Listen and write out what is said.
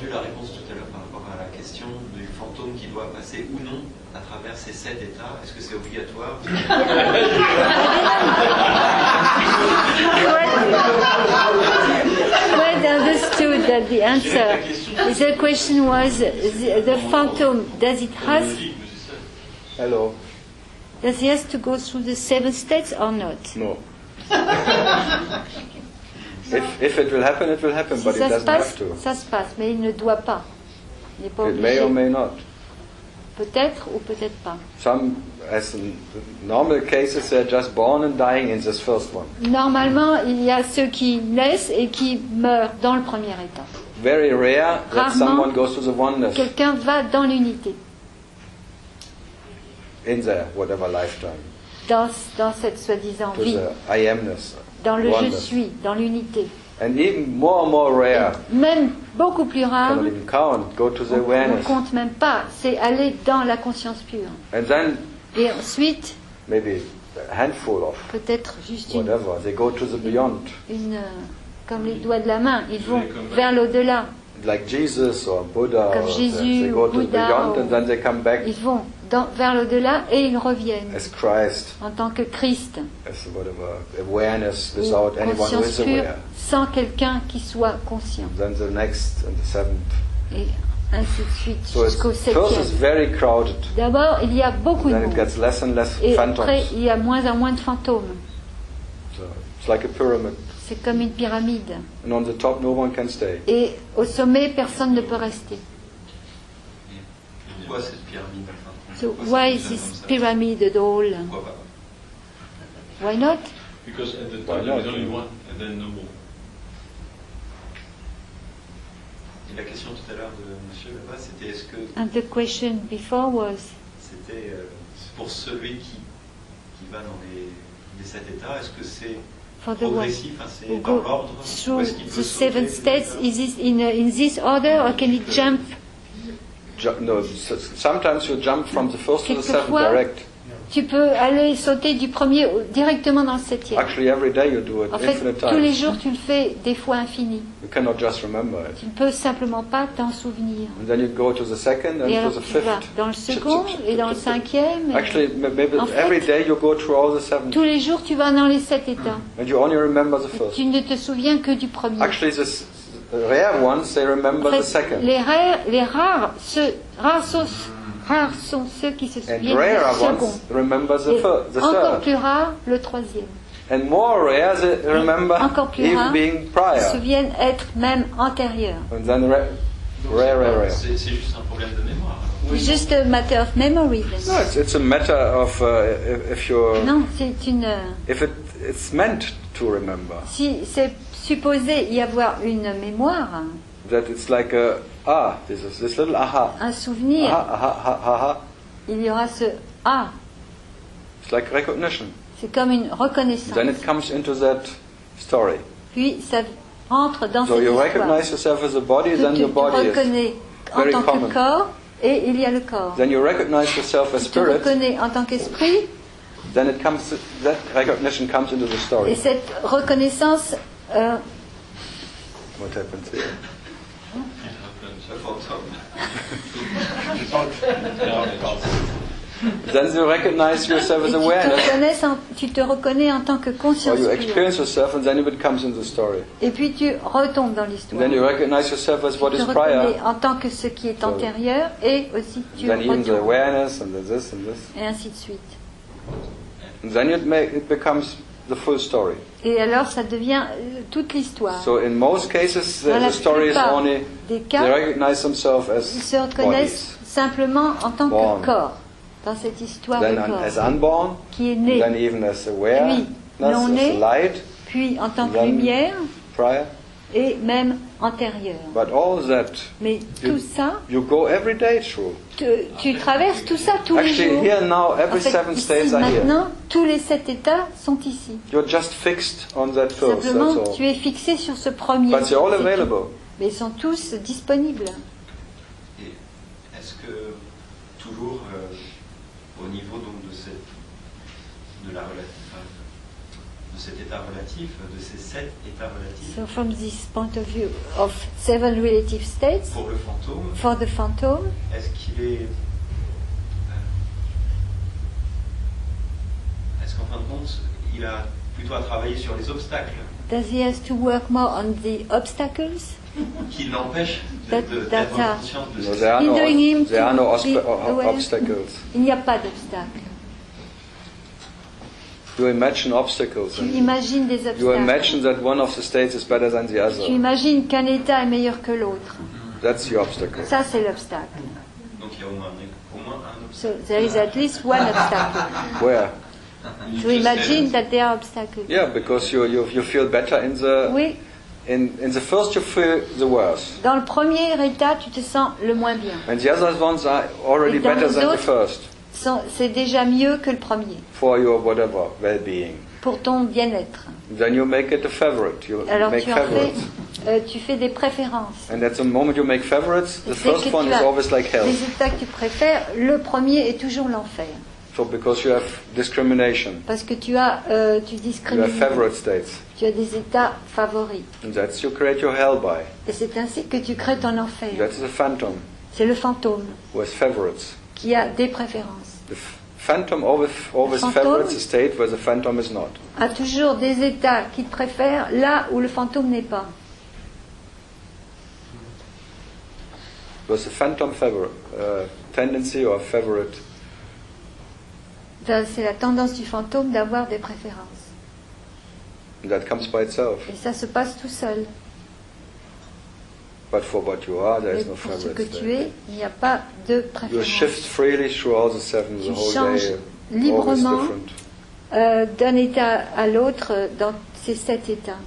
entendu la réponse tout à l'heure par rapport à la question du fantôme qui doit passer ou non à travers ces 7 états. Est-ce que c'est obligatoire? Well understood that the answer. The question was the phantom. Does it has? Hello. Does he has to go through the 7 states or not? No. If it will happen, it will happen, Si but it ça se doesn't passe, have to. ça se passe, mais il ne doit pas. Il n'est pas It may or obligé. may not. Peut-être ou peut-être pas. Some, as in normal cases, they're just born and dying in this first one. Normalement, il y a ceux qui naissent et qui meurent dans le premier état. Very rare that Rarement, someone goes to the oneness quelqu'un va dans l'unité, in their whatever lifetime, dans cette soi-disant to vie, the I amness, dans le je oneness. suis, dans l'unité. And even more rare, Même beaucoup plus rare, cannot even count, go to the on ne awareness. compte même pas, c'est aller dans la conscience pure. And then Et ensuite, maybe a handful of peut-être juste whatever, they go to the beyond. comme les doigts de la main, ils vont vers l'au-delà. Like Jesus or Buddha, Comme or Jésus they go ou to the Bouddha, beyond ou- and then they come back Ils vont vers l'au-delà et ils reviennent as Christ, en tant que Christ, as whatever, awareness ou without anyone who conscience is pure, aware. sans quelqu'un qui soit conscient. Then the next and the seventh. Et ainsi de suite, So it's, jusqu'au first it's 7e. very crowded. D'abord, il y a beaucoup de Then it monde. gets less and less Et phantoms. après, il y a moins en moins de fantômes. So it's like a pyramid. C'est comme une pyramide. And on the top, no one can stay. Et au sommet, personne ne peut rester. Pourquoi cette pyramide? So Pourquoi why ça is fonctionne this comme ça? pyramid at all? Pourquoi pas? Why not? Because at the Why time there was not? only one, and then no more. Et la question tout à l'heure de monsieur là-bas, c'était est-ce que And the question before was, c'était pour celui qui va dans les 7 états, est-ce que c'est for the one progressif, hein, who c'est dans go l'ordre, ou through est-ce qu'il peut the sauter 7 des states, états? is this in this order or can it jump? No, sometimes you jump from the first to the seventh Quelquefois, direct. Tu peux aller sauter du premier directement dans le 7e. Actually, every day you do it En fait, infinite tous les times. jours, tu le fais des fois infinies. You cannot just remember it. Tu ne peux simplement pas t'en souvenir. And then you go to the second and Et to alors, the tu vas fifth. dans le second et dans le 5e. et Actually, maybe En fait, every day you go through all the seven. tous les jours, tu vas dans les 7 états. And you only remember the Et first. tu ne te souviens que du premier. Actually, the rare ones, they remember En the fait, second. rares sont ceux qui se And souviennent rarer du second. ones remember Et the encore third. plus rare, le 3e. And more rare, they remember Encore plus even rare, being Ils se prior. souviennent être même antérieurs. And then rare. C'est juste un problème de mémoire. alors. C'est juste a matter of memory. then. No, it's a matter of if you're Non, c'est une. if it's meant to remember. Si c'est supposé y avoir une mémoire, That it's like this little aha, un souvenir, aha. il y aura ce ah. It's like recognition. C'est comme une reconnaissance. Then it comes into that story. Puis ça rentre dans So cette you histoire. recognize yourself as a body, Tu then your te body is. reconnais en very tant common. que corps et il y a le corps. Then you recognize yourself as Tu te spirit. reconnais en tant qu'esprit Then that recognition comes into the et story. cette reconnaissance What happens here? Le fantôme. Then you recognize yourself et as awareness. tu te reconnais en tant que Or conscience you pure. experience yourself, and then it comes in the story. Et puis tu retombes dans l'histoire. Then you recognize yourself as what Tu te is prior. reconnais en tant que ce qui est So- antérieur et aussi tu Then even the retournes. awareness and the this and this. Et ainsi de suite. And then it becomes the full story. Et alors ça devient toute l'histoire. So in most cases, Dans la the story is plupart only des they cas, recognize themselves ils se as reconnaissent bodies. simplement en tant Born. que corps, dans cette histoire Then de corps, as unborn, qui est and né, then even as awareness, non as né. light, puis en tant que Then- lumière prior. et même antérieur. But all that, Mais tout ça, you go every day through. tu traverses tout ça tous les Actually, jours. here now, En every fait, seven ici, states are here. maintenant, tous les 7 états sont ici. You're just fixed on that first, Simplement, that's all. tu es fixé sur ce premier. But they're all c'est tout. available. Mais ils sont tous disponibles. Et est-ce que toujours au niveau donc de la relation, de cet état relatif, de ces 7 états relatifs, So from this point of view of 7 relative states, pour le fantôme, for the phantom, est-ce qu'il est... Est-ce qu'en fin de compte, il a plutôt à travailler sur les obstacles does he has to work more on the obstacles qui l'empêchent That d'être are conscient de No, ce there are no, hindering him there are no to be aware? obstacles. Il n'y a pas d'obstacle. You imagine obstacles. Tu And imagines des you obstacles. imagine that one of the states is better than the Tu other. imagines qu'un état est meilleur que l'autre. That's the obstacle. Ça, c'est l'obstacle. Donc il y a au moins un So obstacle. there is at least one obstacle. Where? To imagine that there are obstacles. Yeah, because you feel better in the Oui, in the first you feel the worst, dans le premier état, tu te sens le moins bien. and the other ones are already Et dans better les than the autres, first C'est déjà mieux que le premier, for your whatever well-being. pour ton bien-être. Then you make it a favorite. You Alors make tu en fais, favorites, tu fais des préférences. and at the moment you make favorites, the Dès first que one tu is as always like hell. les états que tu préfères, le premier est toujours l'enfer. So because you have discrimination, Parce que tu you have discrimines. favorite states, Tu as des états favoris. and that's you create your hell by. Et c'est ainsi que tu crées ton enfer. That's the phantom C'est le fantôme who has favorites. qui a des préférences. The phantom always Phantom? favorites a state where the phantom is not. A toujours des états qu'il préfère là où le fantôme n'est pas. Because the phantom tendency or favorite Ça, c'est la tendance du fantôme d'avoir des préférences. that comes by itself. Et ça se passe tout seul. But for what you are, there Et is no pour ce que favorite tu state. es, il n'y a pas de You préférence. shift freely through all the seven, the Tu whole changes day, always librement different. d'un état à l'autre dans ces 7 états.